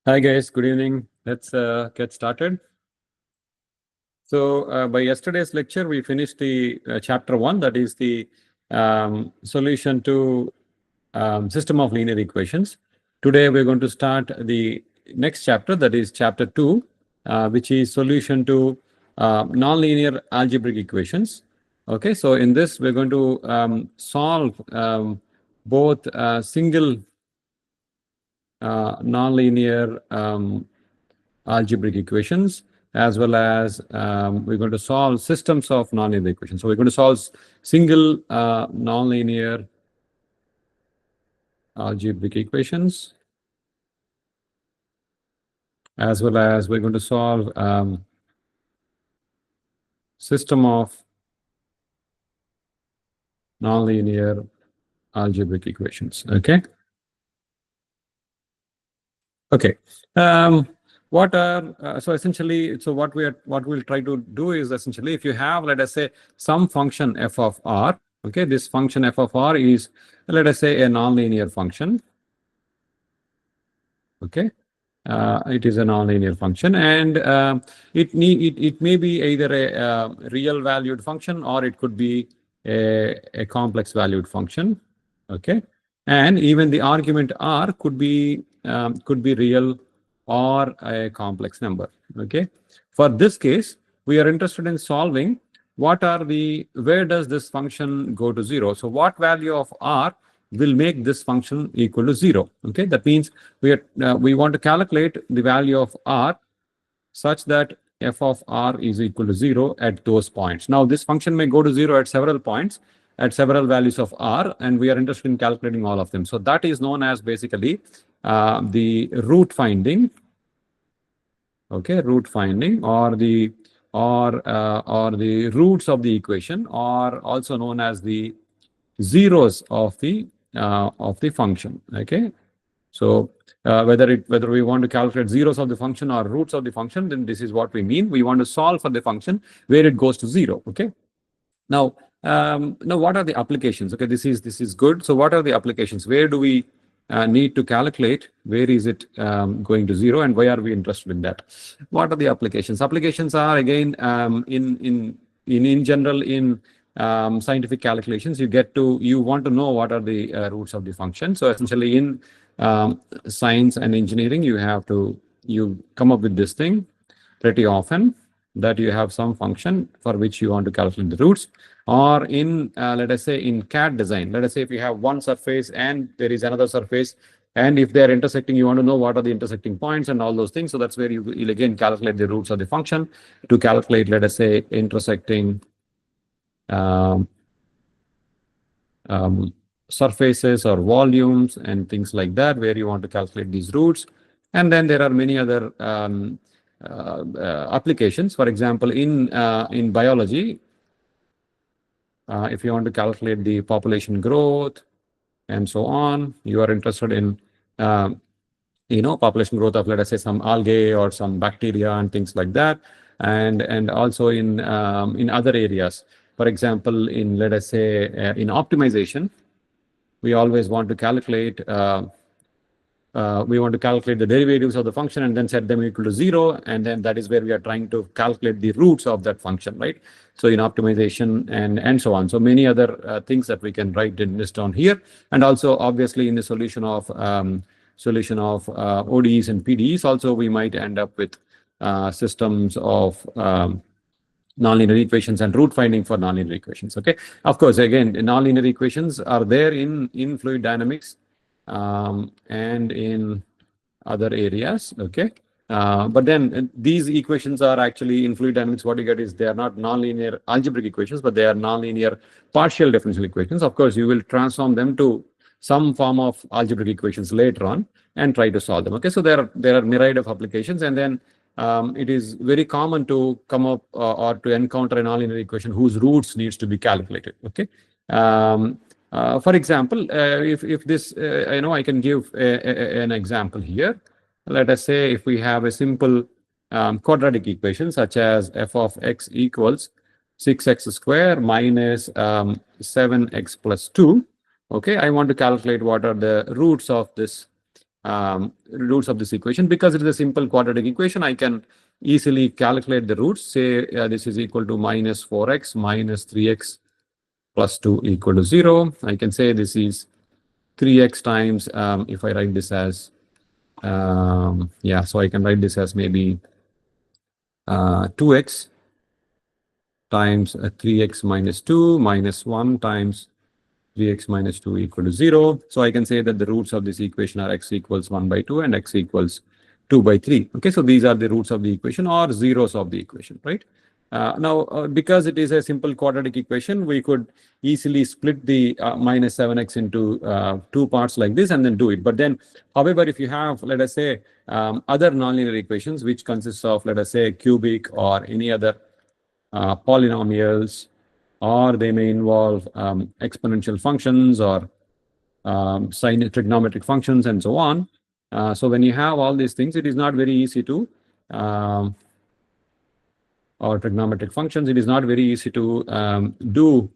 Hi guys, good evening. Let's get started. So by yesterday's lecture, we finished the chapter 1, that is the solution to system of linear equations. Today we're going to start the next chapter, that is chapter 2, which is solution to nonlinear algebraic equations. Okay, so in this we're going to solve both single nonlinear algebraic equations, as well as we're going to solve systems of nonlinear equations. So we're going to solve single nonlinear algebraic equations, as well as we're going to solve system of nonlinear algebraic equations. Okay. Okay. What are so essentially? So what we'll try to do is essentially, if you have, let us say, some function f of r. Okay, this function f of r is, let us say, a nonlinear function. Okay, it is a nonlinear function, and it may be either a real valued function, or it could be a complex valued function. Okay, and even the argument r could be real or a complex number. Okay, for this case, we are interested in solving where does this function go to 0. So what value of r will make this function equal to 0. Okay, that means we want to calculate the value of r such that f of r is equal to 0 at those points. Now this function may go to 0 at several points, at several values of r, and we are interested in calculating all of them. So that is known as basically the root finding. Okay, root finding, or the roots of the equation, or also known as the zeros of the function. Okay, so whether we want to calculate zeros of the function or roots of the function, then this is what we mean. We want to solve for the function where it goes to 0. Okay, now what are the applications? Okay, this is good. So what are the applications? Where do we need to calculate where is it going to 0, and why are we interested in that? What are the applications? Applications are, again, in general, in scientific calculations, you want to know what are the roots of the function. So essentially, in science and engineering, you come up with this thing pretty often, that you have some function for which you want to calculate the roots. Or in let us say in CAD design, let us say if you have one surface and there is another surface, and if they are intersecting, you want to know what are the intersecting points and all those things. So that's where you'll again calculate the roots of the function to calculate, let us say, intersecting surfaces or volumes and things like that, where you want to calculate these roots. And then there are many other applications. For example, in biology, if you want to calculate the population growth and so on, you are interested in population growth of, let us say, some algae or some bacteria and things like that, and also in other areas. For example, in, let us say, in optimization, we always want to calculate the derivatives of the function and then set them equal to 0, and then that is where we are trying to calculate the roots of that function, right? So in optimization and so on. So many other things that we can write in this down here, and also obviously in the solution of ODEs and PDEs, also we might end up with systems of nonlinear equations and root finding for nonlinear equations. Okay, of course, again, nonlinear equations are there in fluid dynamics and in other areas. Okay, but then these equations are actually, in fluid dynamics, what you get is they are not nonlinear algebraic equations, but they are nonlinear partial differential equations. Of course, you will transform them to some form of algebraic equations later on and try to solve them. Okay, so there are myriad of applications, and then it is very common to come up or to encounter a nonlinear equation whose roots needs to be calculated. Okay. For example, if this, I can give an example here. Let us say if we have a simple quadratic equation such as f of x equals 6x square minus 7x plus 2. Okay, I want to calculate what are the roots of this roots of this equation. Because it is a simple quadratic equation, I can easily calculate the roots. Say this is equal to minus 4x minus 3x plus 2 equal to 0. I can say this is 3x times, if I write this as, yeah, so I can write this as maybe 2x times 3x minus 2 minus 1 times 3x minus 2 equal to 0. So I can say that the roots of this equation are x equals 1 by 2 and x equals 2 by 3. Okay, so these are the roots of the equation or zeros of the equation, right? Now, because it is a simple quadratic equation, we could easily split the minus 7x into two parts like this and then do it. But then, however, if you have, let us say, other nonlinear equations, which consists of, let us say, cubic or any other polynomials, or they may involve exponential functions or sine trigonometric functions and so on. So when you have all these things, it is not very easy to or trigonometric functions, it is not very easy to do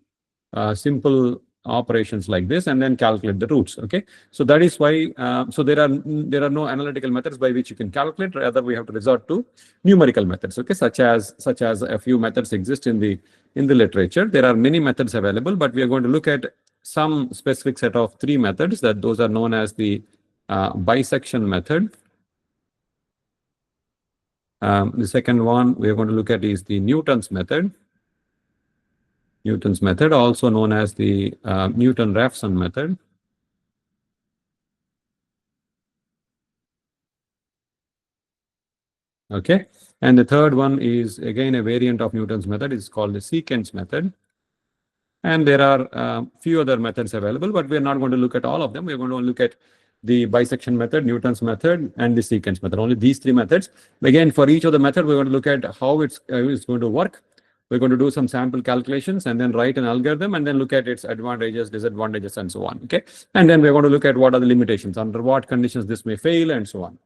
simple operations like this and then calculate the roots. Okay, so that is why so there are no analytical methods by which you can calculate. Rather, we have to resort to numerical methods. Okay, such as a few methods exist in the literature. There are many methods available, but we are going to look at some specific set of 3 methods. That those are known as the bisection method. The second one we are going to look at is the Newton's method. Newton's method, also known as the Newton-Raphson method. Okay, and the third one is again a variant of Newton's method. It's called the secants method. And there are few other methods available, but we are not going to look at all of them. We are going to look at the bisection method, Newton's method, and the secants method. Only these 3 methods. Again, for each of the method, we're going to look at how it's going to work. We're going to do some sample calculations and then write an algorithm and then look at its advantages, disadvantages, and so on. Okay, and then we're going to look at what are the limitations, under what conditions this may fail, and so on.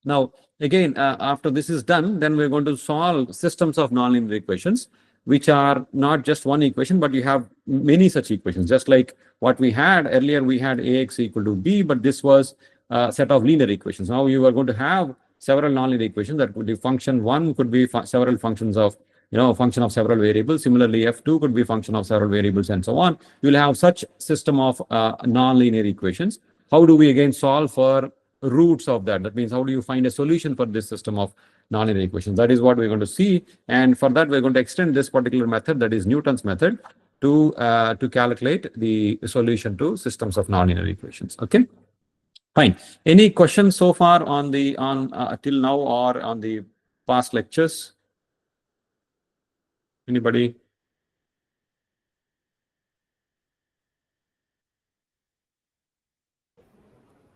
Now, again, after this is done, then we're going to solve systems of nonlinear equations, which are not just one equation, but you have many such equations. Just like what we had earlier, we had ax equal to b, but this was a set of linear equations. Now you are going to have several nonlinear equations. That could be function 1 could be several functions of, function of several variables. Similarly, f2 could be function of several variables, and so on. You'll have such system of nonlinear equations. How do we again solve for roots of that? That means how do you find a solution for this system of nonlinear equations? That is what we're going to see, and for that we're going to extend this particular method, that is Newton's method, to calculate the solution to systems of nonlinear equations. Okay, fine. Any questions so far on the till now or on the past lectures? Anybody?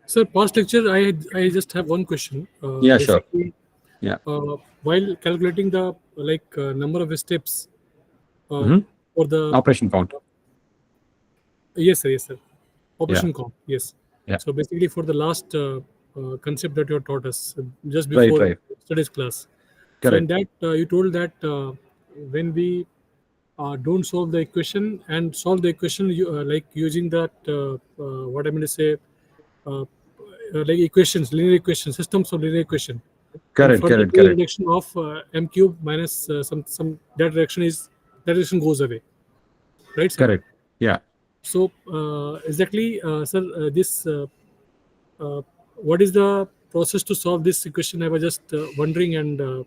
Sir, past lecture, I just have one question. Yeah, sure. Yeah. While calculating the number of steps Mhm. for the Operation count. Yes, sir. Operation count. Yes. Yeah. So basically, for the last concept that you taught us just before Right. studies class. Correct. So in that you told that when we don't solve the equation and solve the equation like using that what I'm going to say like equations, linear equations, systems of linear equation. Correct. The reduction of m cube minus some that direction goes away, right, sir? Correct. Yeah. So exactly, sir, this what is the process to solve this equation? I was just wondering, and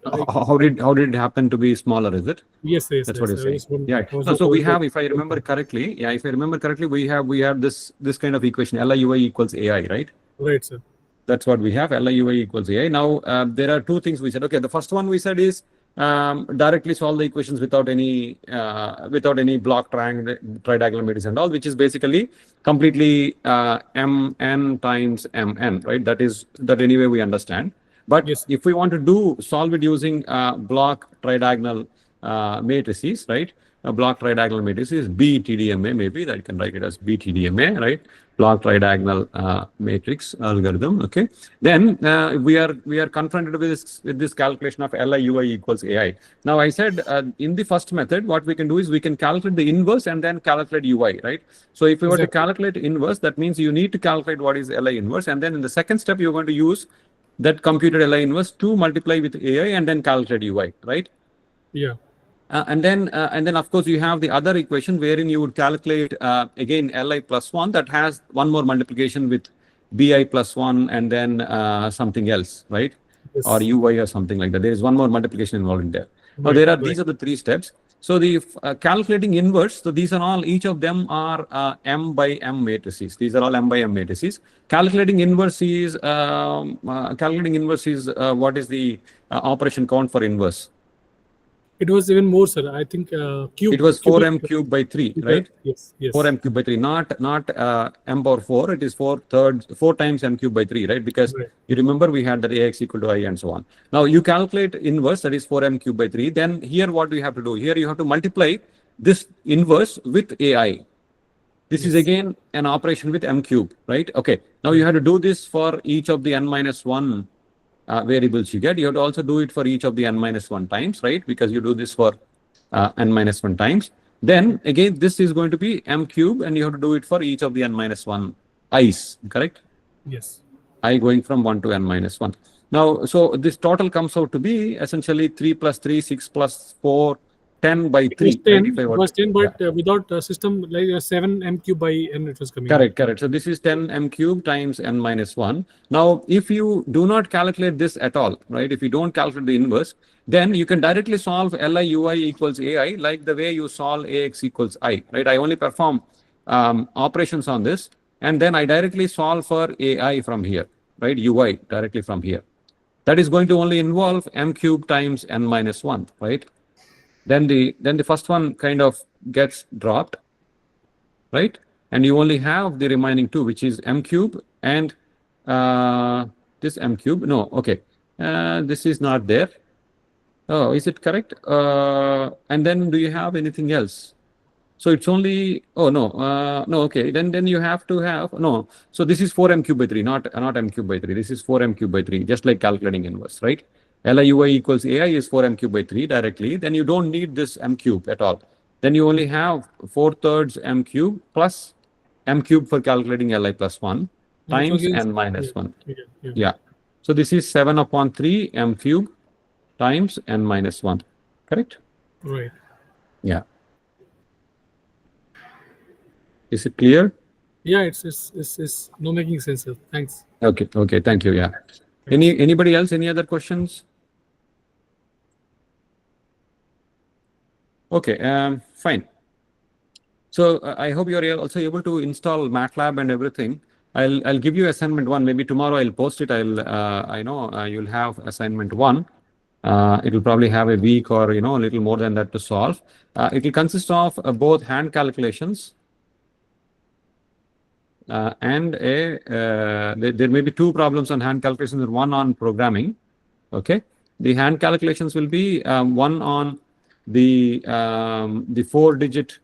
how did it happen to be smaller? Is it? Yes. That's what you're saying. Yeah. No, so we have, if I remember correctly, we have this kind of equation, LIUI equals AI, right? Right, sir. That's what we have, LIUI equals AI. Now, there are 2 things we said. Okay, the first one we said is directly solve the equations without any block tridiagonal matrix and all, which is basically completely mn times mn, right? That anyway we understand. But yes, if we want to solve it using block tridiagonal matrices, right? A block tridiagonal matrix is BTDMA, maybe that you can write it as BTDMA, right? block tridiagonal matrix algorithm. Okay, then we are confronted with this calculation of Li Ui equals Ai. Now I said in the first method, what we can do is we can calculate the inverse and then calculate Ui, right? So if we were to calculate inverse, that means you need to calculate what is Li inverse, and then in the second step you're going to use that computed Li inverse to multiply with Ai and then calculate Ui, right? Yeah. And then of course you have the other equation wherein you would calculate again Li plus 1 that has one more multiplication with Bi plus 1 and then something else, right? Yes. Or Ui or something like that. There is one more multiplication involved in there. Now these are the three steps. So the calculating inverse, so these are all, each of them are M by M matrices. These are all M by M matrices. Calculating inverse is what is the operation count for inverse? It was even more, sir. I think cube. It was 4m cubed by 3, right? Yes. 4m cubed by 3, not m power 4. It is 4 times m cubed by 3, right? Because you remember we had that ax equal to I and so on. Now you calculate inverse, that is 4m cubed by 3. Then here what do you have to do? Here you have to multiply this inverse with ai. This is again an operation with m cube, right? Okay. Now you have to do this for each of the n minus 1 variables you get. You have to also do it for each of the n minus 1 times, right? Because you do this for n minus 1 times. Then again, this is going to be m cube, and you have to do it for each of the n minus 1 i's, correct? Yes. I going from 1 to n minus 1. Now, so this total comes out to be essentially 3 plus 3, 6 plus 4, 10 by 3. It was 10, but without a system like 7 m cube by n, it was coming. Correct. So this is 10 m cube times n minus 1. Now, if you do not calculate this at all, right? If you don't calculate the inverse, then you can directly solve Li Ui equals Ai like the way you solve Ax equals I, right? I only perform operations on this, and then I directly solve for Ai from here, right? Ui directly from here. That is going to only involve m cube times n minus 1, right? Then the first one kind of gets dropped, right? And you only have the remaining two, which is m cube and this m cube. No, okay. This is not there. Oh, is it correct? And then do you have anything else? So it's only, oh no, no, okay. Then you have to have, no. So this is 4m cube by 3, not m cube by 3. This is 4m cube by 3, just like calculating inverse, right? Li Ui equals Ai is 4m cube by 3 directly. Then you don't need this m cube at all. Then you only have 4/3 m cube plus m cube for calculating Li plus 1 times n minus 1. Yeah. So this is 7/3 m cube times n minus 1. Correct? Right. Yeah. Is it clear? Yeah, it's no making sense, sir. Thanks. Okay. Thank you. Yeah. Anybody else? Any other questions? Okay, fine. So I hope you are also able to install MATLAB and everything. I'll give you assignment 1. Maybe tomorrow I'll post it. I know you'll have assignment 1. It will probably have a week or a little more than that to solve. It will consist of both hand calculations and there may be 2 problems on hand calculations and 1 on programming. Okay, the hand calculations will be one on the 4-digit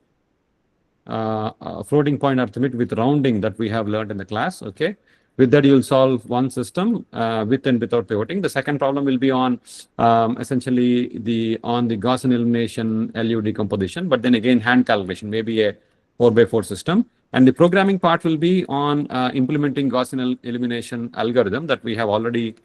floating point arithmetic with rounding that we have learned in the class. Okay, with that you'll solve one system with and without pivoting. The second problem will be on essentially the Gaussian elimination LU decomposition, but then again hand calculation, maybe a 4x4 system. And the programming part will be on implementing Gaussian elimination algorithm that we have already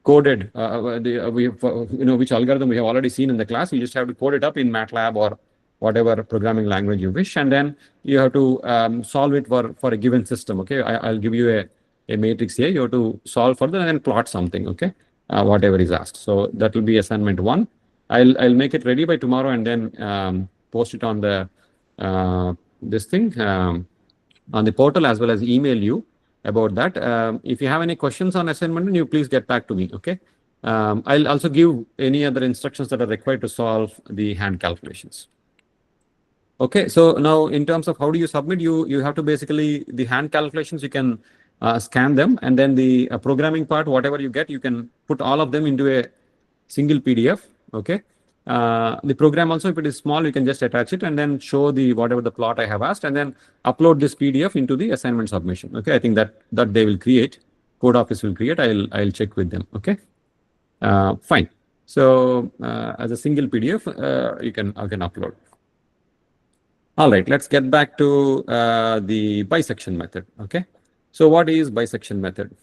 coded, which algorithm we have already seen in the class. You just have to code it up in MATLAB or whatever programming language you wish, and then you have to solve it for a given system. Okay, I'll give you a matrix here. You have to solve for that and then plot something. Okay, whatever is asked. So that will be assignment 1. I'll make it ready by tomorrow and then post it on the this thing on the portal, as well as email you about that. If you have any questions on assignment, you please get back to me. Okay, I'll also give any other instructions that are required to solve the hand calculations. Okay, so now in terms of how do you submit, you have to basically, the hand calculations, you can scan them, and then the programming part, whatever you get, you can put all of them into a single PDF. Okay, the program also, if it is small, you can just attach it and then show the whatever the plot I have asked, and then upload this PDF into the assignment submission. Okay, I think that they will create, code office will create. I'll check with them. Okay, fine. So as a single PDF, I can upload. All right, let's get back to the bisection method. Okay, so what is bisection method?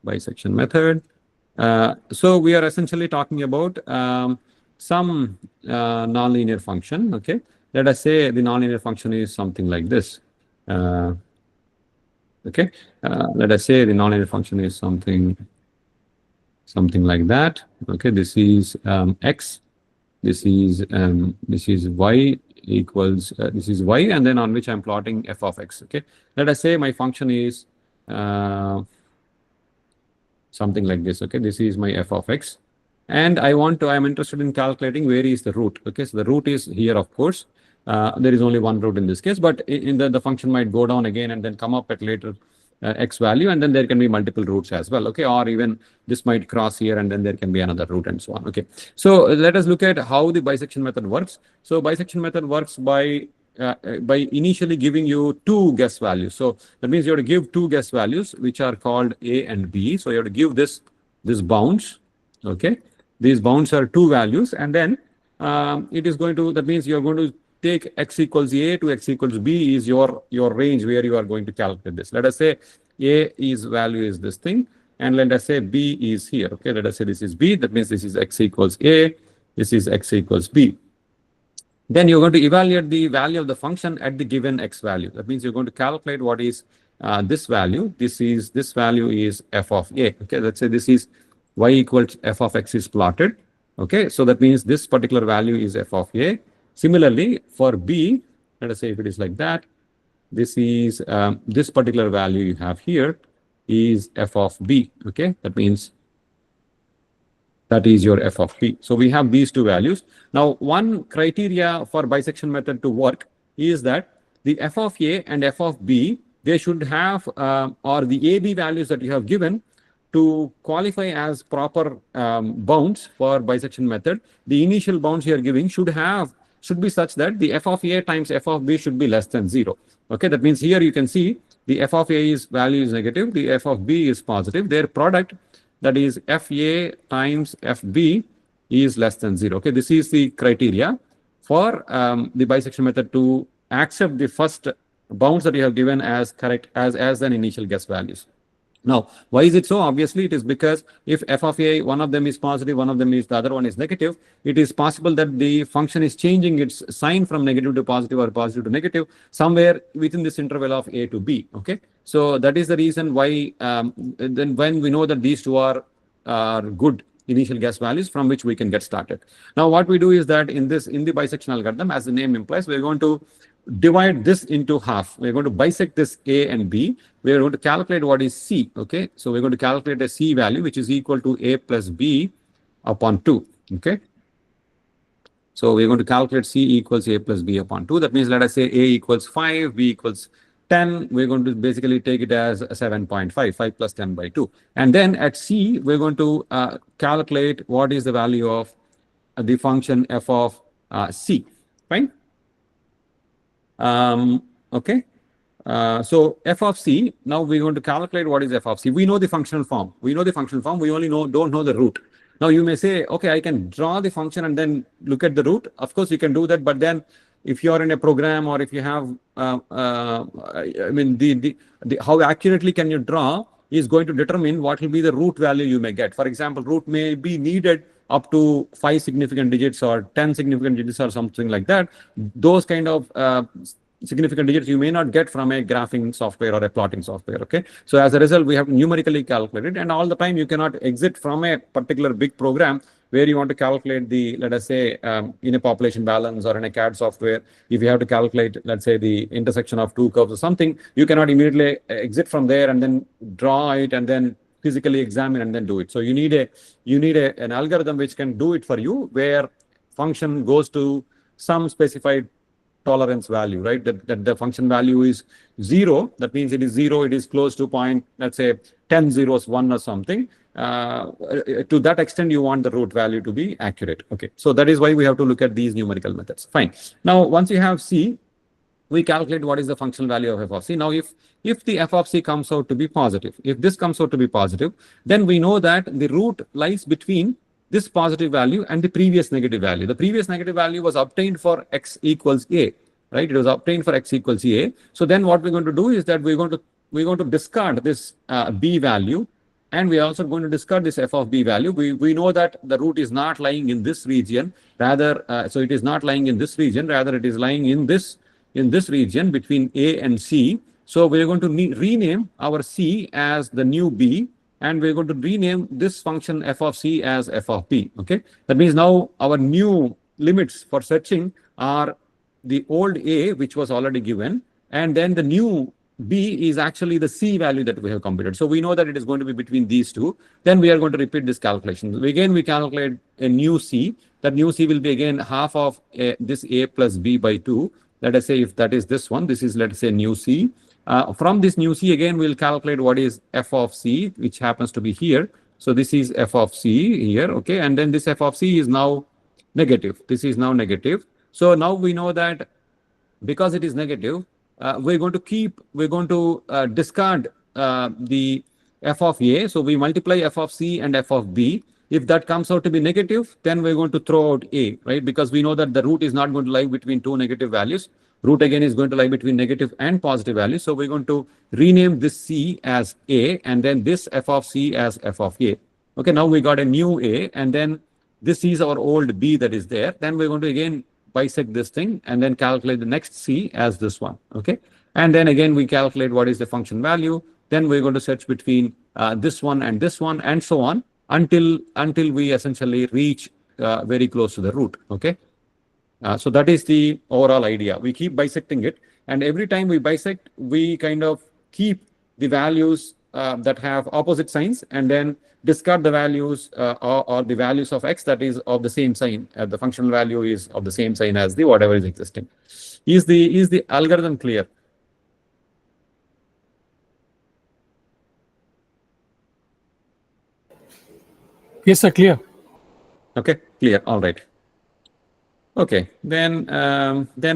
Bisection method. So we are essentially talking about some nonlinear function. Okay, let us say the nonlinear function is something like this. Okay, let us say the nonlinear function is something like that. Okay, this is x, this is y equals this is y, and then on which I'm plotting f of x. Okay, let us say my function is something like this. Okay, this is my f of x, and I'm interested in calculating where is the root. Okay, so the root is here, of course. There is only one root in this case, but in the function might go down again and then come up at later x value, and then there can be multiple roots as well. Okay, or even this might cross here and then there can be another root and so on. Okay, so let us look at how the bisection method works. So bisection method works by initially giving you two guess values. So that means you have to give two guess values, which are called a and b. So you have to give this bounds. Okay, these bounds are two values, and then it is going to, that means you are going to take x equals a to x equals b is your range where you are going to calculate this. Let us say a is value is this thing, and let us say b is here. Okay, let us say this is b. That means this is x equals a, this is x equals b. Then you're going to evaluate the value of the function at the given x value. That means you're going to calculate what is this value. This value is f of a. Okay, let's say this is y equals f of x is plotted. Okay, so that means this particular value is f of a. Similarly, for b, let us say if it is like that, this is this particular value you have here is f of b. Okay, that means that is your f of b. So we have these two values. Now, one criteria for bisection method to work is that the f of a and f of b, they should have, or the a, b values that you have given to qualify as proper bounds for bisection method. The initial bounds you are giving should be such that the f of a times f of b should be less than 0. Okay, that means here you can see the f of a value is negative, the f of b is positive. Their product, that is fa times fb, is less than 0. Okay, this is the criteria for the bisection method to accept the first bounds that you have given as correct as an initial guess values. Now, why is it so? Obviously, it is because if f of a, one of them is positive, one of them is, the other one is negative, it is possible that the function is changing its sign from negative to positive or positive to negative somewhere within this interval of a to b. Okay, so that is the reason why then when we know that these two are good initial guess values from which we can get started. Now, what we do is that in the bisection algorithm, as the name implies, we're going to divide this into half. We're going to bisect this a and b. We're going to calculate what is c. Okay, so we're going to calculate a c value which is equal to a plus b upon 2. Okay, so we're going to calculate c equals a plus b upon 2. That means let us say a equals 5, b equals 10. We're going to basically take it as 7.5, 5 plus 10 by 2. And then at c, we're going to calculate what is the value of the function f of c. Fine. Okay. So f of c, now we're going to calculate what is f of c. We know the functional form. We only don't know the root. Now you may say, okay, I can draw the function and then look at the root. Of course, you can do that, but then if you are in a program or if you have, I mean, how accurately can you draw is going to determine what will be the root value you may get. For example, root may be needed up to 5 significant digits or 10 significant digits or something like that. Those kind of significant digits you may not get from a graphing software or a plotting software. Okay, so as a result, we have numerically calculated, and all the time you cannot exit from a particular big program where you want to calculate the, let us say, in a population balance or in a CAD software. If you have to calculate, let's say, the intersection of two curves or something, you cannot immediately exit from there and then draw it and then physically examine and then do it. So you need an algorithm which can do it for you, where function goes to some specified tolerance value, right? That the function value is 0. That means it is 0. It is close to point, let's say 10 zeros, 1 or something. To that extent, you want the root value to be accurate. Okay. So that is why we have to look at these numerical methods. Fine. Now, once you have C, we calculate what is the functional value of f of c. Now, if the f of c comes out to be positive, if this comes out to be positive, then we know that the root lies between this positive value and the previous negative value. The previous negative value was obtained for x equals a, right? It was obtained for x equals a. So then what we're going to do is that we're going to discard this b value, and we are also going to discard this f of b value. We know that the root is not lying in this region, rather, so it is not lying in this region, rather it is lying in this region between A and C. So we're going to rename our C as the new B, and we're going to rename this function f of C as f of B. Okay, that means now our new limits for searching are the old A, which was already given, and then the new B is actually the C value that we have computed. So we know that it is going to be between these two. Then we are going to repeat this calculation. Again, we calculate a new C. That new C will be again half of this A plus B by 2. Let us say if that is this one, this is, let's say, new C. From this new C, again, we'll calculate what is f of C, which happens to be here. So this is f of C here, okay? And then this f of C is now negative. This is now negative. So now we know that because it is negative, we're going to discard the f of A. So we multiply f of C and f of B. If that comes out to be negative, then we're going to throw out A, right? Because we know that the root is not going to lie between two negative values. Root again is going to lie between negative and positive values. So we're going to rename this C as A, and then this f of C as f of A. Okay, now we got a new A, and then this is our old B that is there. Then we're going to again bisect this thing and then calculate the next C as this one. Okay, and then again we calculate what is the function value. Then we're going to search between this one, and so on, until we essentially reach very close to the root. Okay, so that is the overall idea. We keep bisecting it, and every time we bisect, we kind of keep the values that have opposite signs, and then discard the values or the values of x that is of the same sign. The functional value is of the same sign as the whatever is existing. Is the algorithm clear? Yes, sir, clear. Okay, clear. All right. Okay, then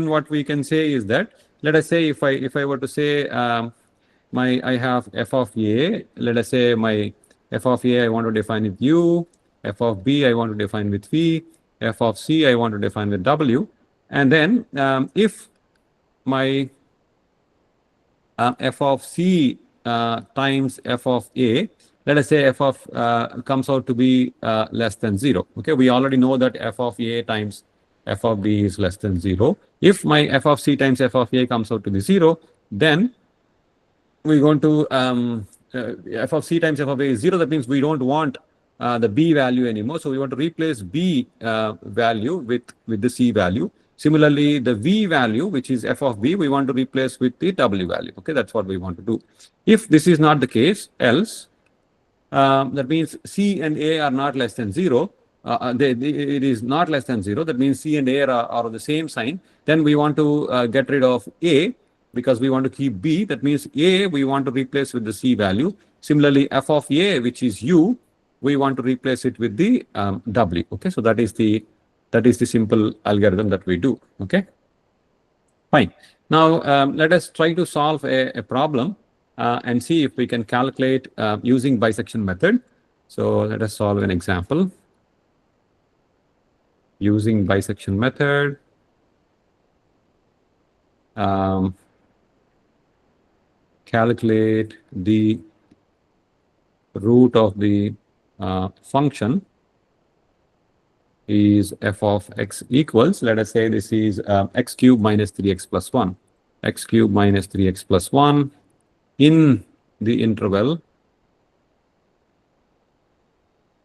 what we can say is that, let us say if I were to say I have f of A, let us say my f of A I want to define with U, f of B I want to define with V, f of C I want to define with W, and then if my f of C times f of A, let us say f of comes out to be less than 0. Okay, we already know that f of A times f of B is less than 0. If my f of C times f of A comes out to be 0, then we're going to f of C times f of A is 0. That means we don't want the B value anymore. So we want to replace B value with the C value. Similarly, the V value, which is f of B, we want to replace with the W value. Okay, that's what we want to do. If this is not the case, else, that means C and A are not less than 0. It is not less than 0. That means C and A are the same sign. Then we want to get rid of A because we want to keep B. That means A we want to replace with the C value. Similarly, f of A, which is U, we want to replace it with the W. Okay, so that is the simple algorithm that we do. Okay, fine. Now let us try to solve a problem and see if we can calculate using bisection method. So let us solve an example using bisection method. Calculate the root of the function is f of x equals, let us say this is x cubed minus 3x plus 1, x cubed minus 3x plus 1 in the interval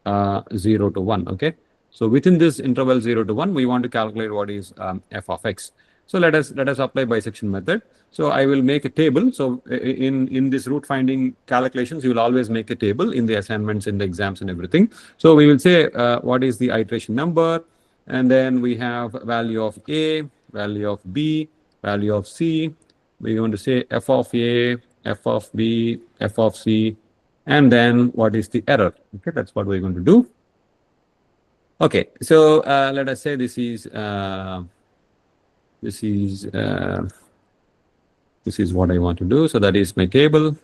0 to 1. Okay, so within this interval 0 to 1, we want to calculate what is f of x. So let us apply bisection method. So I will make a table. So in this root finding calculations, you will always make a table in the assignments, in the exams and everything. So we will say what is the iteration number, and then we have value of A, value of B, value of C. We're going to say f of A, f of B, f of C, and then what is the error? Okay, that's what we're going to do. Okay, so let us say this is what I want to do. So that is my table.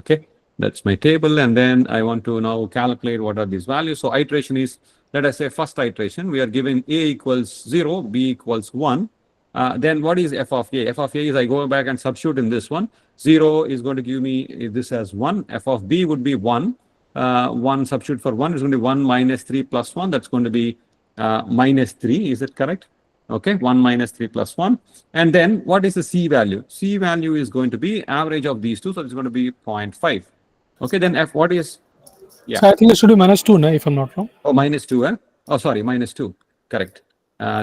Okay, that's my table, and then I want to now calculate what are these values. So iteration is, let us say first iteration, we are given A equals 0, B equals 1. Then what is f of A? F of A is I go back and substitute in this one. 0 is going to give me this as 1. F of B would be 1. 1 substitute for 1 is going to be 1 minus 3 plus 1. That's going to be minus 3. Is it correct? Okay, 1 minus 3 plus 1. And then what is the C value? C value is going to be average of these two. So it's going to be 0.5. Okay, then F, what is? Yeah. So I think it should be -2, no, if I'm not wrong. Oh, -2, eh? Oh, sorry, -2. Correct.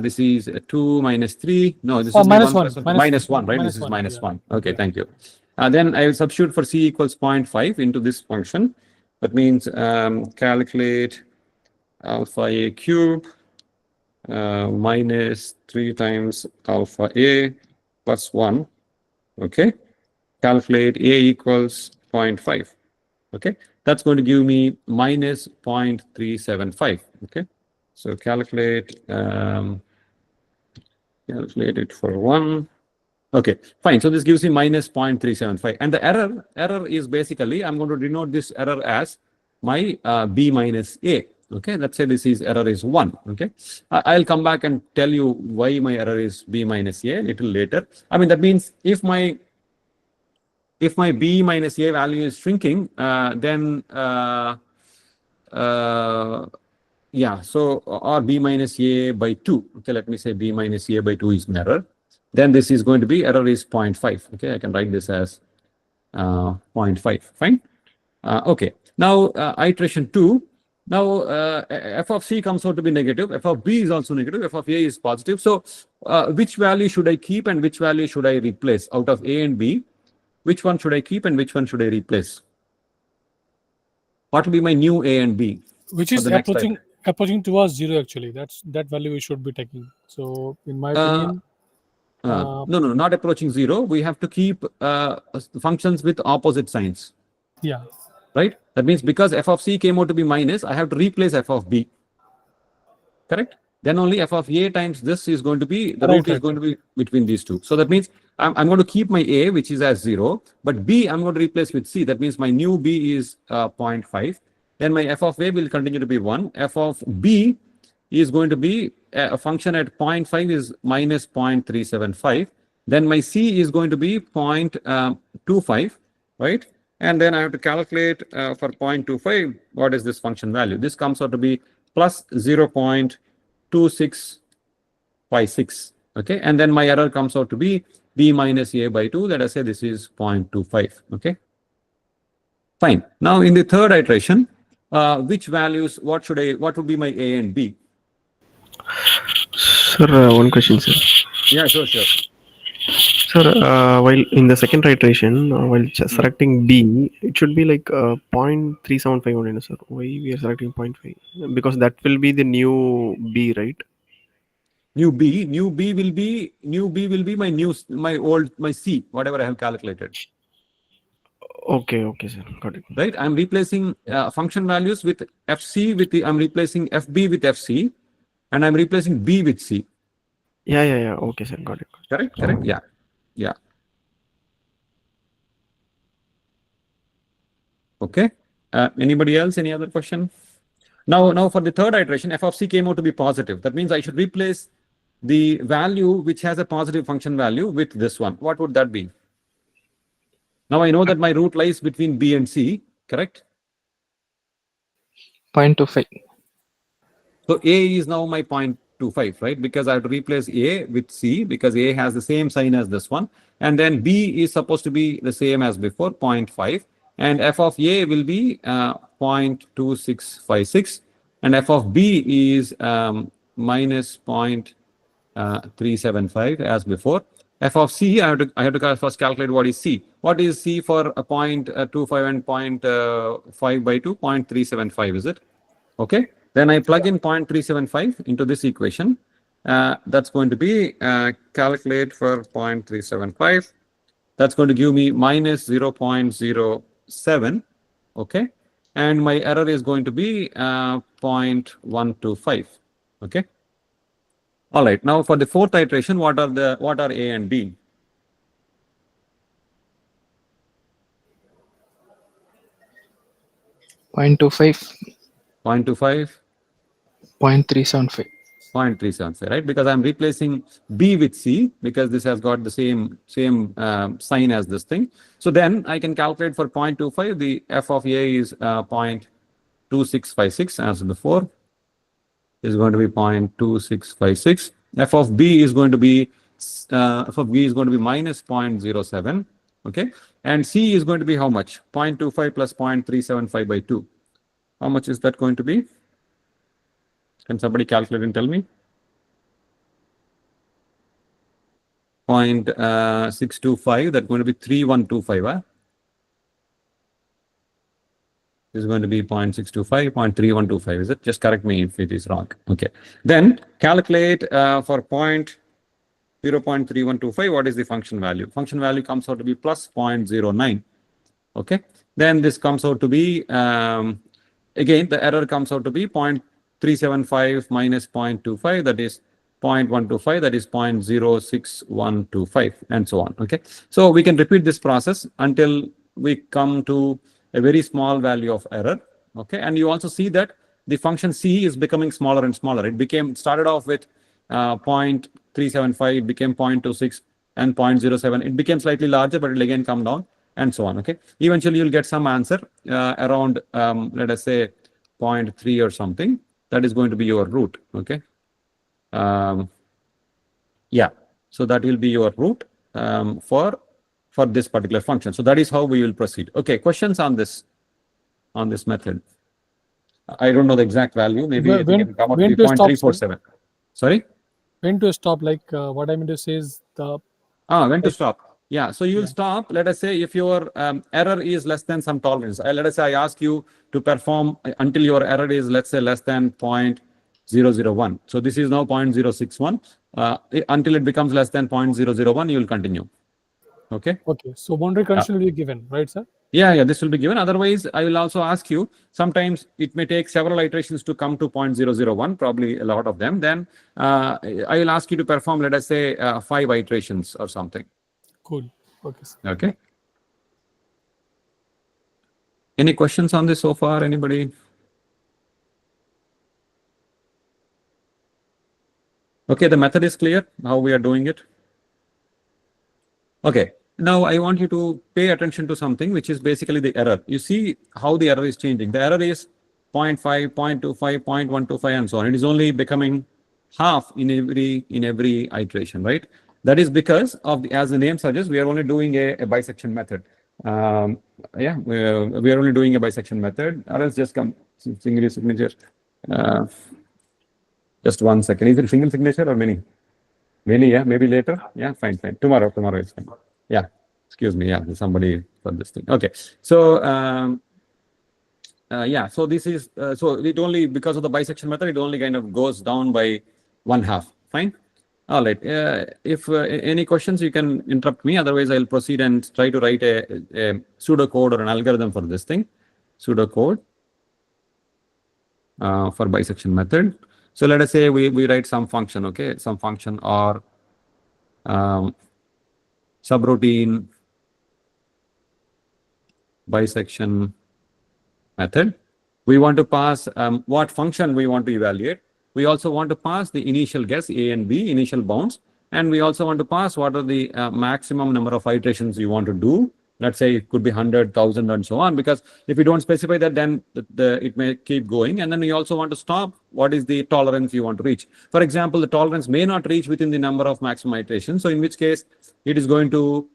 This is 2 minus 3. No, this is minus 1. -1, right? Minus This is 1, -1. yeah. Okay, thank you. Then I will substitute for C equals 0.5 into this function. That means calculate alpha A cube minus 3 times alpha A plus 1. Okay. Calculate A equals 0.5. Okay. That's going to give me minus 0.375. Okay. So calculate it for 1. Okay, fine. So this gives me minus 0.375. And the error is basically, I'm going to denote this error as my B minus A. Okay, let's say this is error is 1. Okay, I'll come back and tell you why my error is B minus A a little later. I mean, that means if my B minus A value is shrinking, then yeah, so or B minus A by 2. Okay, let me say B minus A by 2 is an error. Then this is going to be error is 0.5. Okay, I can write this as 0.5. Fine. Okay. Now iteration 2. Now f of C comes out to be negative. F of B is also negative. F of A is positive. So which value should I keep and which value should I replace out of A and B? Which one should I keep and which one should I replace? What will be my new A and B? Which is approaching towards 0 actually. That value we should be taking. So in my opinion. No, not approaching 0. We have to keep functions with opposite signs. Yeah. Right? That means because f of C came out to be minus, I have to replace f of B. Correct? Then only f of A times this is going to be, the root is going to be between these two. So that means I'm going to keep my A, which is as 0, but B I'm going to replace with C. That means my new B is 0.5. Then my f of A will continue to be 1. F of B is going to be a function at 0.5 is minus 0.375. Then my C is going to be 0.25, right? And then I have to calculate for 0.25, what is this function value? This comes out to be plus 0.2656. Okay, and then my error comes out to be B minus A by 2. Let us say this is 0.25. Okay, fine. Now in the third iteration, which values, what would be my A and B? Sir, one question, sir. Yeah, sure. Sir, while in the second iteration, while selecting B, it should be like 0.375 only, sir. Why we are selecting 0.5? Because that will be the new B, right? New B will be my C, whatever I have calculated. Okay, sir. Got it. Right? I'm replacing function values with FC I'm replacing FB with FC, and I'm replacing B with C. Yeah. Okay, sir. Got it. Correct? Yeah. Okay. Anybody else? Any other question? Now for the third iteration, f of C came out to be positive. That means I should replace the value which has a positive function value with this one. What would that be? Now I know that my root lies between B and C, correct? 0.25. So A is now my 0.25, right? Because I have to replace A with C because A has the same sign as this one. And then B is supposed to be the same as before, 0.5. And f of A will be 0.2656. And f of B is minus 0.375 as before. F of C, I have to first calculate what is C. What is C for a 0.25 and 0.5 by 2? 0.375, is it? Okay. Then I plug in 0.375 into this equation. That's going to be calculate for 0.375. That's going to give me minus 0.07. Okay. And my error is going to be 0.125. Okay. All right. Now for the fourth iteration, what are A and B? Point 0.25, 0.25, 0.375. 0.375, right? Because I'm replacing B with C because this has got the same sign as this thing. So then I can calculate for 0.25. The f of A is 0.2656 as before. Is going to be 0.2656. F of B is going to be minus 0.07. Okay, and C is going to be how much? 0.25 plus 0.375 by 2. How much is that going to be? Can somebody calculate and tell me? 0.625. That's going to be 3125. Huh? This is going to be 0.625, 0.3125. Is it? Just correct me if it is wrong. Okay. Then calculate for 0.3125. What is the function value? Function value comes out to be plus 0.09. Okay. Then this comes out to be again the error comes out to be 0.375 minus 0.25. That is 0.125. That is 0.06125 and so on. Okay. So we can repeat this process until we come to a very small value of error. Okay, and you also see that the function C is becoming smaller and smaller. It started off with 0.375, became 0.26 and 0.07. It became slightly larger, but it'll again come down and so on. Okay, eventually you'll get some answer around let us say 0.3 or something. That is going to be your root. Okay, yeah, so that will be your root for this particular function. So that is how we will proceed. Okay, questions on this method? I don't know the exact value. Maybe I think it will come out to be 0.347. Sorry? When to stop? Like what I mean to say is when to stop? Yeah, so you'll stop. Let us say if your error is less than some tolerance. Let us say I ask you to perform until your error is, let's say, less than 0.001. So this is now 0.061. Until it becomes less than 0.001, you will continue. Okay. Okay. So boundary condition will be given, right, sir? Yeah, this will be given. Otherwise, I will also ask you, sometimes it may take several iterations to come to 0.001, probably a lot of them. Then I will ask you to perform, let us say, 5 iterations or something. Cool. Okay, sir. Okay. Any questions on this so far? Anybody? Okay, the method is clear, how we are doing it. Okay. Now I want you to pay attention to something, which is basically the error. You see how the error is changing. The error is 0.5, 0.25, 0.125, and so on. It is only becoming half in every iteration, right? That is because of as the name suggests, we are only doing a bisection method. We are only doing a bisection method. Or else just come single signature. Just 1 second. Is it single signature or many? Many, yeah. Maybe later. Yeah, fine. Tomorrow is fine. Yeah, excuse me. Yeah, somebody for this thing. Okay, so so this is so it only, because of the bisection method, it only kind of goes down by 1/2. Fine. All right. If any questions, you can interrupt me. Otherwise, I'll proceed and try to write a pseudocode or an algorithm for this thing. Pseudocode for bisection method. So let us say we write some function. Okay, some function or subroutine bisection method. We want to pass what function we want to evaluate. We also want to pass the initial guess, A and B, initial bounds. And we also want to pass what are the maximum number of iterations you want to do. Let's say it could be 100, 1,000 and so on. Because if you don't specify that, then it may keep going. And then we also want to stop what is the tolerance you want to reach. For example, the tolerance may not reach within the number of maximum iterations. So in which case, it is going to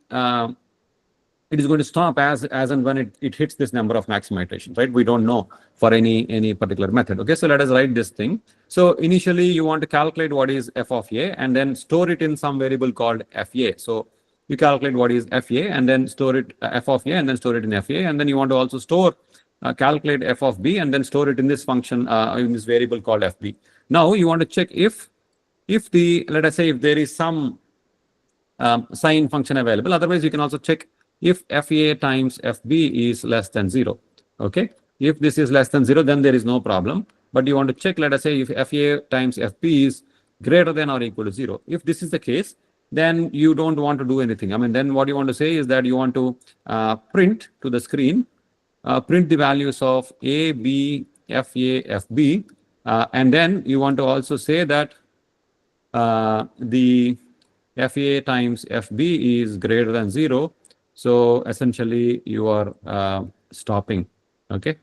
stop as and when it hits this number of maximum iterations, right? We don't know for any particular method. Okay, so let us write this thing. So initially you want to calculate what is f of A and then store it in some variable called FA. So you calculate what is FA and then store it f of A and then store it in FA, and then you want to also store calculate f of B and then store it in this function in this variable called FB. Now you want to check if if let us say if there is some sine function available. Otherwise, you can also check if FA times FB is less than 0. Okay. If this is less than 0, then there is no problem. But you want to check, let us say, if FA times FB is greater than or equal to 0. If this is the case, then you don't want to do anything. I mean, then what you want to say is that you want to print to the screen, print the values of A, B, FA, FB, and then you want to also say that the FA times FB is greater than 0. So essentially you are stopping, okay?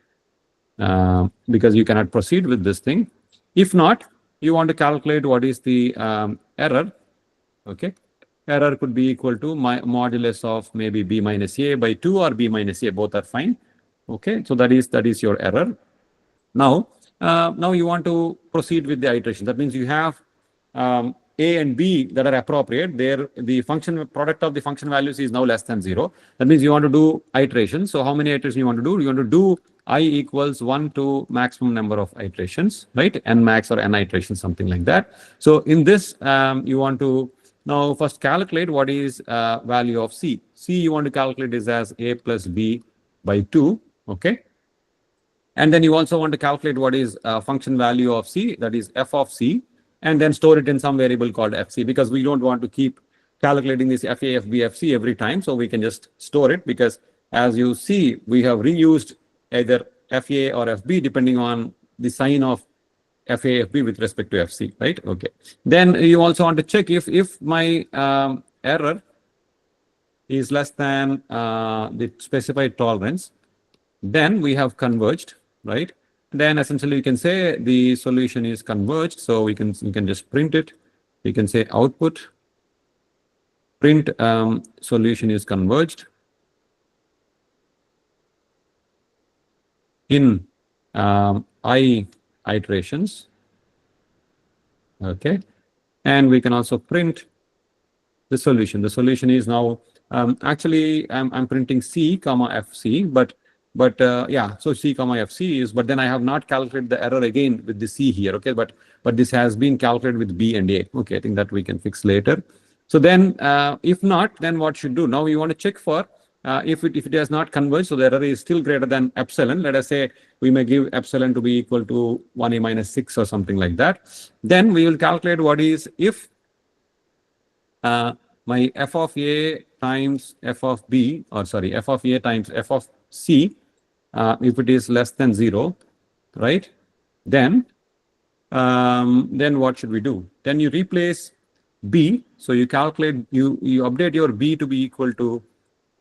Because you cannot proceed with this thing. If not, you want to calculate what is the error, okay? Error could be equal to modulus of maybe B minus A by 2 or B minus A, both are fine, okay? So that is your error. Now you want to proceed with the iteration. That means you have A and B that are appropriate. There, the function product of the function values is now less than 0. That means you want to do iteration. So how many iterations you want to do? You want to do I equals 1 to maximum number of iterations, right? N max or N iterations, something like that. So in this, you want to now first calculate what is value of C. C you want to calculate is as A plus B by 2, okay? And then you also want to calculate what is function value of C, that is f of C, and then store it in some variable called fc, because we don't want to keep calculating this fa, fb, fc every time. So we can just store it, because as you see, we have reused either fa or fb depending on the sign of fa, fb with respect to fc, right? Okay. Then you also want to check if my error is less than the specified tolerance, then we have converged, right? Then essentially you can say the solution is converged. So we can just print it. We can say output print solution is converged in I iterations. Okay. And we can also print the solution. The solution is now actually I'm printing C comma FC, but yeah, so C comma FC is, but then I have not calculated the error again with the C here, okay? But this has been calculated with B and A. Okay, I think that we can fix later. So then, if not, then what should do? Now you want to check for if it has not converged, so the error is still greater than epsilon. Let us say we may give epsilon to be equal to 1a minus 6 or something like that. Then we will calculate what is if my f of A times f of B, or sorry, f of A times f of C, if it is less than 0, right? Then what should we do? Then you replace B. So you calculate, you update your B to be equal to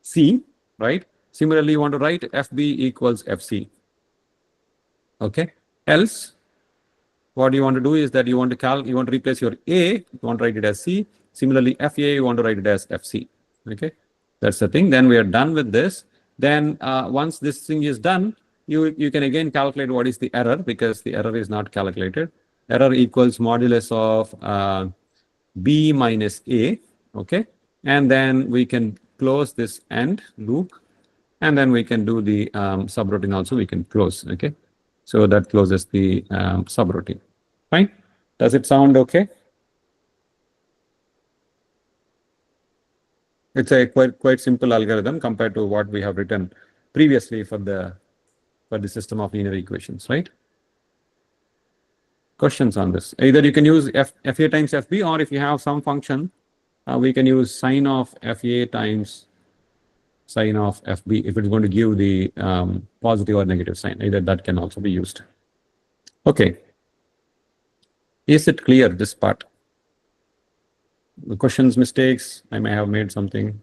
C, right? Similarly, you want to write FB equals FC. Okay. Else, what you want to do is that you want to replace your A, you want to write it as C. Similarly, FA, you want to write it as FC. Okay. That's the thing. Then we are done with this. Then once this thing is done, you can again calculate what is the error, because the error is not calculated. Error equals modulus of B minus A, okay? And then we can close this end loop, and then we can do the subroutine also, we can close, okay? So that closes the subroutine. Fine? Does it sound okay? It's a quite simple algorithm compared to what we have written previously for the system of linear equations, right? Questions on this? Either you can use FA times FB, or if you have some function, we can use sine of FA times sine of FB if it's going to give the positive or negative sign. Either that can also be used. Okay. Is it clear, this part? The questions, mistakes, I may have made something.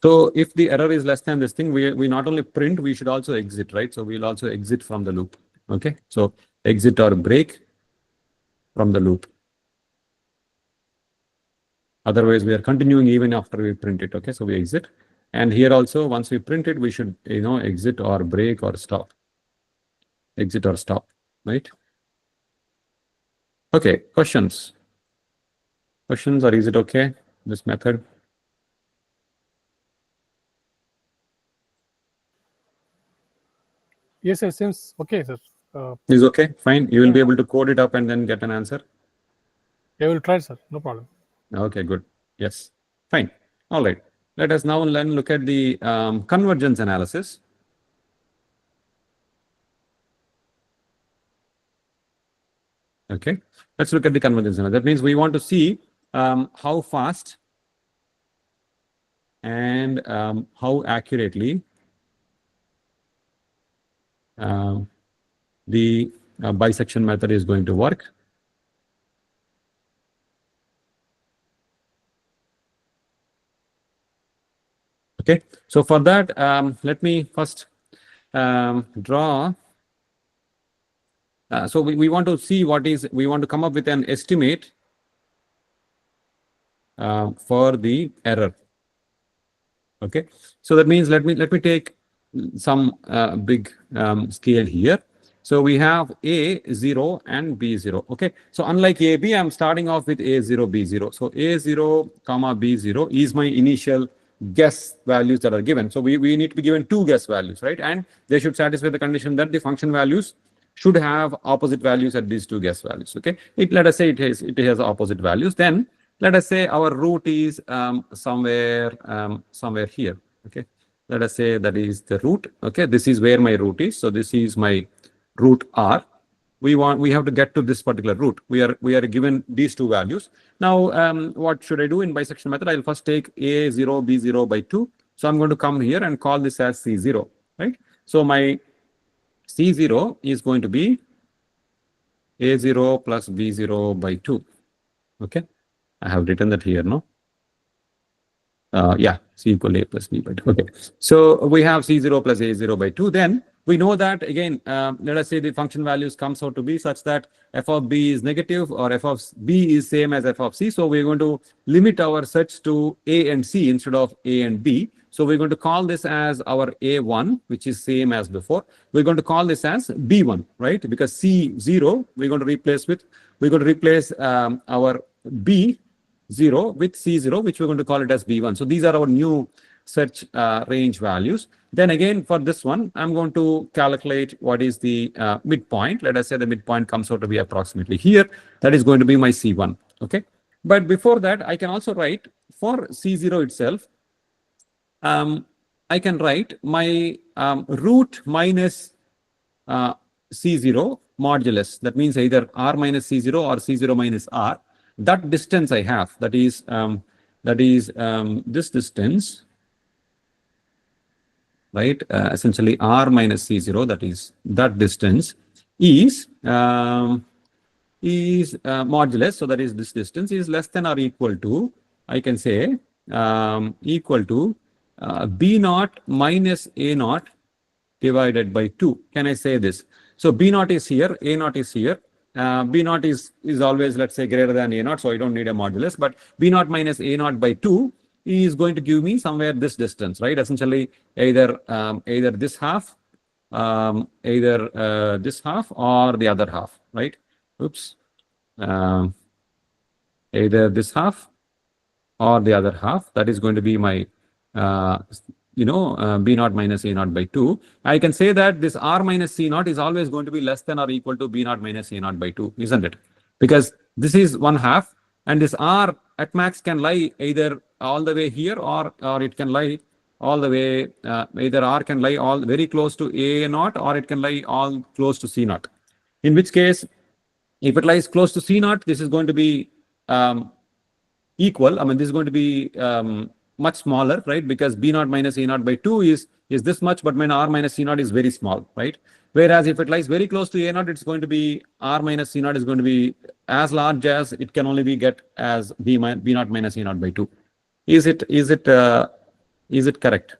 So if the error is less than this thing, we not only print, we should also exit, right? So we'll also exit from the loop. Okay. So exit or break from the loop. Otherwise, we are continuing even after we print it. Okay. So we exit. And here also, once we print it, we should, exit or break or stop. Exit or stop, right? Okay. Questions? Questions, or is it okay, this method? Yes, it seems okay, sir. Is okay? Fine. You will Yeah. be able to code it up and then get an answer. I will try, sir. No problem. Okay, good. Yes. Fine. All right. Let us now look at the convergence analysis. Okay. Let's look at the convergence analysis. That means we want to see how fast and how accurately the bisection method is going to work. Okay, so for that, let me first draw. So we want to see we want to come up with an estimate for the error. Okay, so that means let me take some big scale here. So we have A0 and B0. Okay, so unlike AB, I'm starting off with A0, B0. So A0 comma B0 is my initial guess values that are given. So we need to be given two guess values, right? And they should satisfy the condition that the function values should have opposite values at these two guess values. Okay, let us say it has opposite values. Then let us say our root is somewhere here. Okay, let us say that is the root. Okay, this is where my root is. So this is my root R. We have to get to this particular root. We are given these two values. Now, what should I do in bisection method? I'll first take A0 B0 by 2. So I'm going to come here and call this as C0, right? So my C0 is going to be A0 plus B0 by 2. Okay, I have written that here, no? Yeah, C equal A plus B by 2. Okay, so we have C0 plus A0 by 2. Then we know that again, let us say the function values comes out to be such that f of b is negative or f of b is same as f of c. So we're going to limit our search to a and c instead of a and b. So we're going to call this as our a1, which is same as before. We're going to call this as b1, right? Because c0 we're going to replace our b0 with c0, which we're going to call it as b1. So these are our new search range values. Then again, for this one, I'm going to calculate what is the midpoint. Let us say the midpoint comes out to be approximately here. That is going to be my C1. Okay. But before that, I can also write for C0 itself. I can write my root minus C0 modulus. That means either R minus C0 or C0 minus R. That distance I have, that is this distance, right? Essentially R minus C0, that distance is modulus. So that is this distance is less than or equal to, I can say equal to B naught minus A naught divided by 2. Can I say this? So B naught is here, A naught is here. B naught is always, let's say, greater than A naught, so I don't need a modulus, but B naught minus A naught by 2 is going to give me somewhere this distance, right? Essentially, either this half, or the other half, right? Oops. Either this half or the other half. That is going to be my B naught minus A naught by 2. I can say that this R minus C naught is always going to be less than or equal to B naught minus A naught by 2, isn't it? Because this is 1/2, and this R at max can lie either all the way here or it can lie all the way, either R can lie all very close to A naught or it can lie all close to C naught. In which case, if it lies close to C naught, this is going to be equal. I mean, this is going to be much smaller, right? Because B naught minus A naught by 2 is this much, but when R minus C naught is very small, right? Whereas if it lies very close to A naught, it's going to be R minus C naught is going to be as large as it can only be get as B naught minus A naught by 2. Is it correct?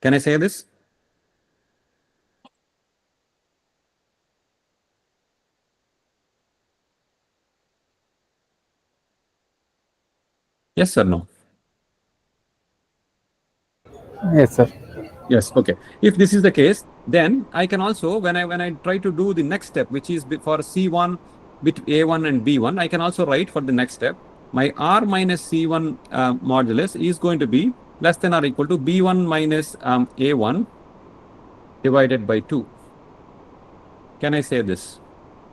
Can I say this? Yes or no? Yes, sir. Yes. Okay. If this is the case, then I can also, when I try to do the next step, which is for C1 with A1 and B1, I can also write for the next step, my R minus C1 modulus is going to be less than or equal to B1 minus A1 divided by 2. Can I say this?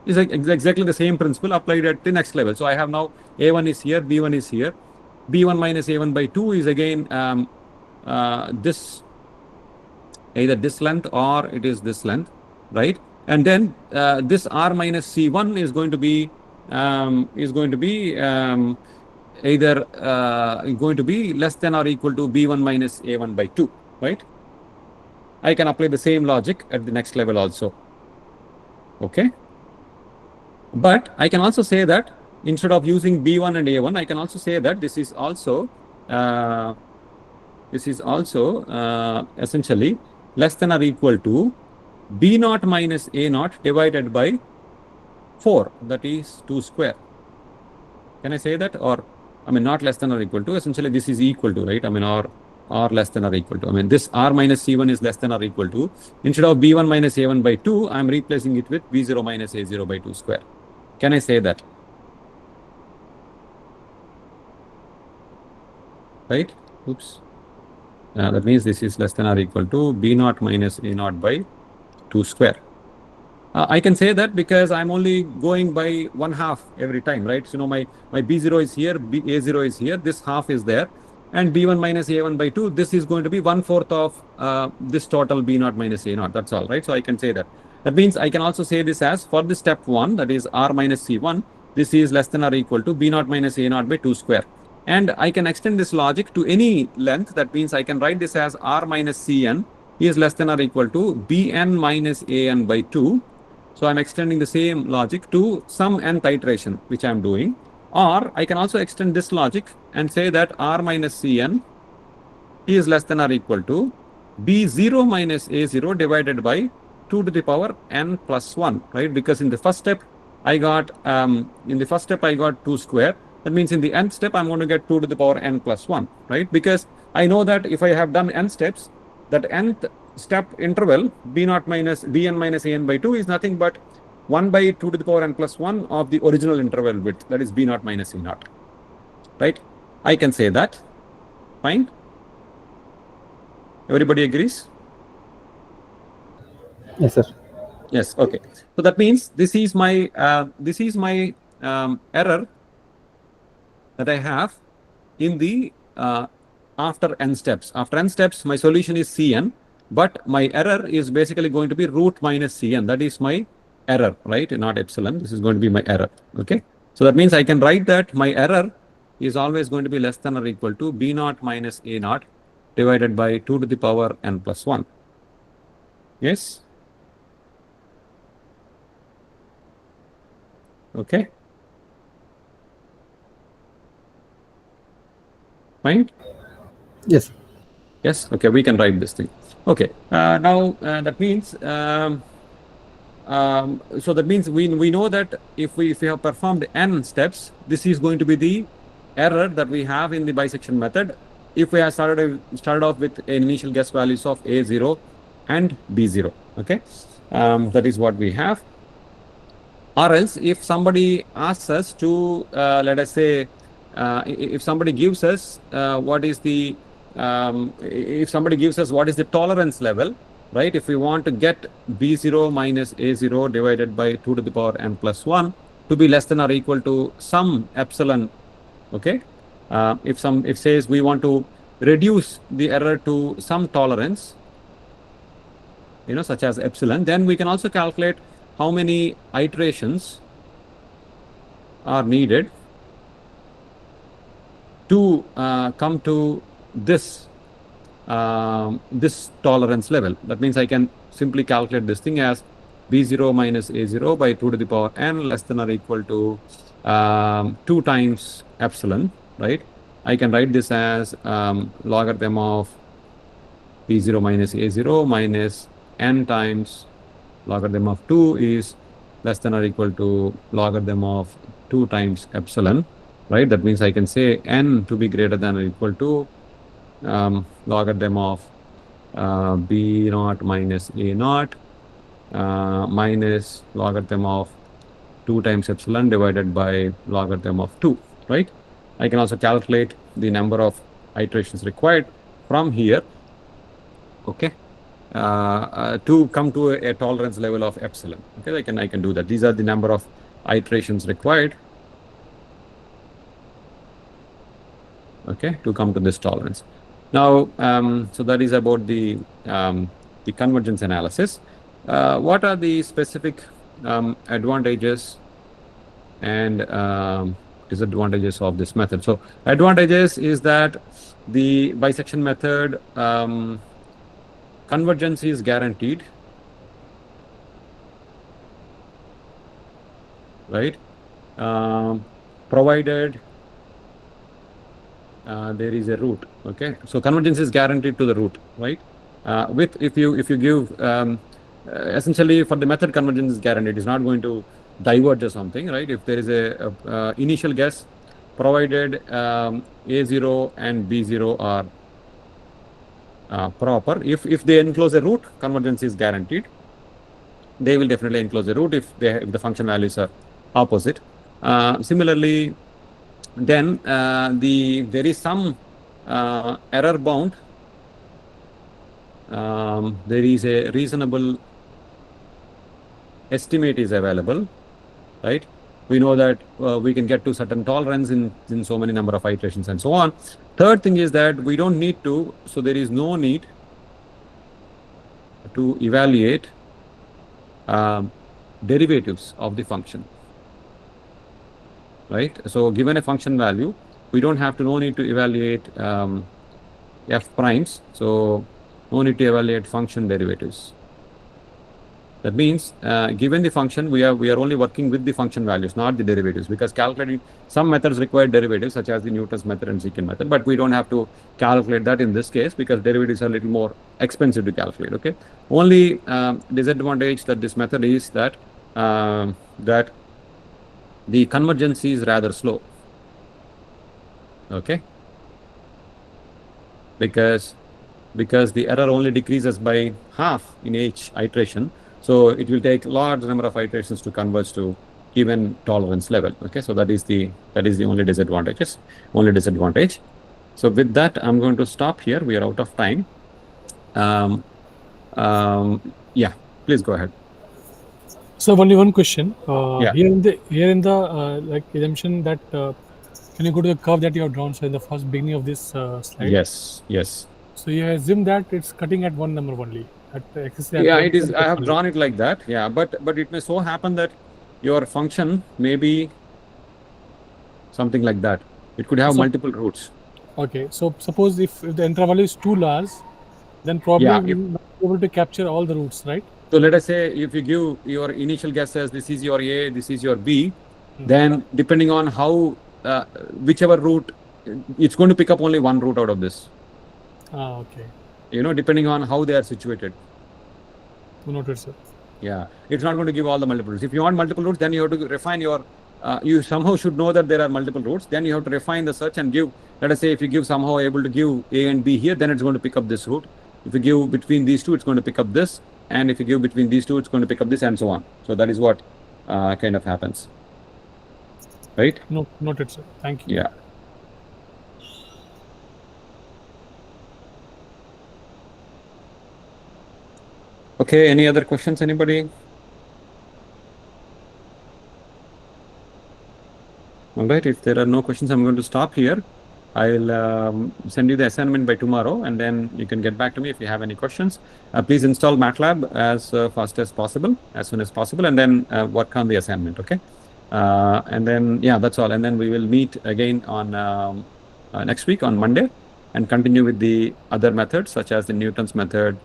It's like exactly the same principle applied at the next level. So I have now A1 is here, B1 is here. B1 minus A1 by 2 is again this, either this length or it is this length, right? And then this R minus C1 is going to be either going to be less than or equal to B1 minus A1 by 2, right? I can apply the same logic at the next level also. Okay. But I can also say that instead of using B1 and A1, I can also say that this is also essentially less than or equal to B0 minus A0 divided by 4, that is 2 square. Can I say that? Or, I mean, not less than or equal to, essentially this is equal to, right? I mean, or less than or equal to. I mean, this R minus C1 is less than or equal to, instead of B1 minus A1 by 2, I'm replacing it with B0 minus A0 by 2 square. Can I say that? Right? Oops. That means this is less than or equal to B0 minus A0 by 2 square. I can say that because I'm only going by 1/2 every time, right? So, my B0 is here, A0 is here, this half is there, and B1 minus A1 by 2, this is going to be 1/4 of this total B0 minus A0. That's all, right? So I can say that. That means I can also say this as for the step 1, that is R minus C1, this is less than or equal to B0 minus A0 by 2 square. And I can extend this logic to any length. That means I can write this as R minus Cn is less than or equal to Bn minus An by 2. So I'm extending the same logic to some nth iteration, which I'm doing. Or I can also extend this logic and say that R minus Cn is less than or equal to B0 minus A0 divided by 2 to the power n plus 1, right? Because in the first step, I got 2 square. That means in the nth step, I'm going to get 2 to the power n plus 1, right? Because I know that if I have done n steps, that nth step interval B0 minus Bn minus An by 2 is nothing but 1 by 2 to the power n plus 1 of the original interval width, that is B0 minus A0, right? I can say that. Fine. Everybody agrees? Yes, sir. Yes. Okay. So that means this is my error that I have in the after n steps. After n steps, my solution is Cn, but my error is basically going to be root minus Cn. That is my error, right? Not epsilon. This is going to be my error. Okay. So that means I can write that my error is always going to be less than or equal to B0 minus A0 divided by 2 to the power n plus 1. Yes. Okay. Fine. Yes. Yes. Okay. We can write this thing. Okay. Now that means so that means we know that if we have performed n steps, this is going to be the error that we have in the bisection method. If we have started off with initial guess values of A0 and B0. Okay. That is what we have. Or else, if somebody asks us to, let us say, if somebody gives us what is the tolerance level, right? If we want to get B0 minus A0 divided by 2 to the power n plus 1 to be less than or equal to some epsilon, okay? If says we want to reduce the error to some tolerance, such as epsilon, then we can also calculate how many iterations are needed to come to this tolerance level. That means I can simply calculate this thing as B0 minus A0 by 2 to the power n less than or equal to 2 times epsilon, right? I can write this as logarithm of B0 minus A0 minus n times logarithm of 2 is less than or equal to logarithm of 2 times epsilon, right? That means I can say n to be greater than or equal to logarithm of B0 minus A0 minus logarithm of 2 times epsilon divided by logarithm of 2, right? I can also calculate the number of iterations required from here, okay? to come to a tolerance level of epsilon. Okay, I can do that. These are the number of iterations required. Okay, to come to this tolerance. Now, so that is about the convergence analysis. What are the specific advantages and disadvantages of this method? So advantages is that the bisection method convergence is guaranteed, right? Provided there is a root. Okay, so convergence is guaranteed to the root, right? With if you give essentially for the method, convergence is guaranteed. It's not going to diverge or something, right? If there is a initial guess, provided A0 and B0 are proper, if they enclose a root, convergence is guaranteed. They will definitely enclose a root if the function values are opposite. Similarly, then there is some error bound. There is a reasonable estimate is available, right? We know that we can get to certain tolerance in so many number of iterations and so on. Third thing is that we don't need to, so there is no need to evaluate derivatives of the function, right? So given a function value, we don't have to, no need to evaluate f primes. So no need to evaluate function derivatives. That means given the function, we are only working with the function values, not the derivatives, because calculating some methods require derivatives, such as the Newton's method and secant method, but we don't have to calculate that in this case because derivatives are a little more expensive to calculate. Okay, only disadvantage that this method is that that the convergence is rather slow. Okay, because the error only decreases by half in each iteration. So it will take large number of iterations to converge to given tolerance level. Okay, so that is the only disadvantage. So with that, I'm going to stop here. We are out of time. Yeah, please go ahead. So only one question. Yeah. Here in the like assumption that can you go to the curve that you have drawn? So in the first beginning of this slide. Yes. So you assume that it's cutting at one number only. At the axis. Yeah, it is. I have drawn it like that. Yeah, but it may so happen that your function may be something like that. It could have multiple roots. Okay, so suppose if the interval is too large, then probably we will not be able to capture all the roots, right? So let us say if you give your initial guess as this is your A, this is your B, then depending on how whichever root, it's going to pick up only one root out of this. Okay. You know, depending on how they are situated. Noted, sir. Yeah, it's not going to give all the multiple roots. If you want multiple roots, then you have to refine your. You somehow should know that there are multiple roots. Then you have to refine the search and give. Let us say if you give somehow able to give A and B here, then it's going to pick up this root. If you give between these two, it's going to pick up this. And if you give between these two, it's going to pick up this, and so on. So that is what kind of happens. Right? No, noted, sir. Thank you. Yeah. Okay, any other questions, anybody? All right, if there are no questions, I'm going to stop here. I'll send you the assignment by tomorrow, and then you can get back to me if you have any questions. Please install MATLAB as fast as possible, as soon as possible, and then work on the assignment, okay? And then, yeah, that's all. And then we will meet again on next week on Monday and continue with the other methods, such as the Newton's method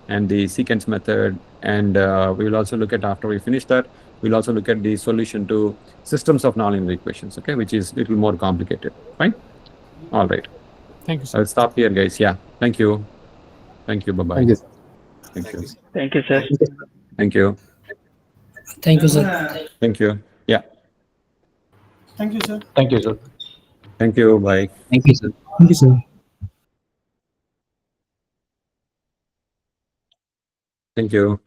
and the secant method. And we will also look at, after we finish that, we'll also look at the solution to systems of nonlinear equations, okay, which is a little more complicated, fine? All right. Thank you, sir. I'll stop here, guys. Yeah. Thank you. Thank you. Bye-bye. Thank you. Thank you. Thank you, sir. Thank you. Thank you, sir. Thank you. Yeah. Thank you, sir. Thank you, sir. Thank you. Bye. Thank you, sir. Thank you, sir. Thank you.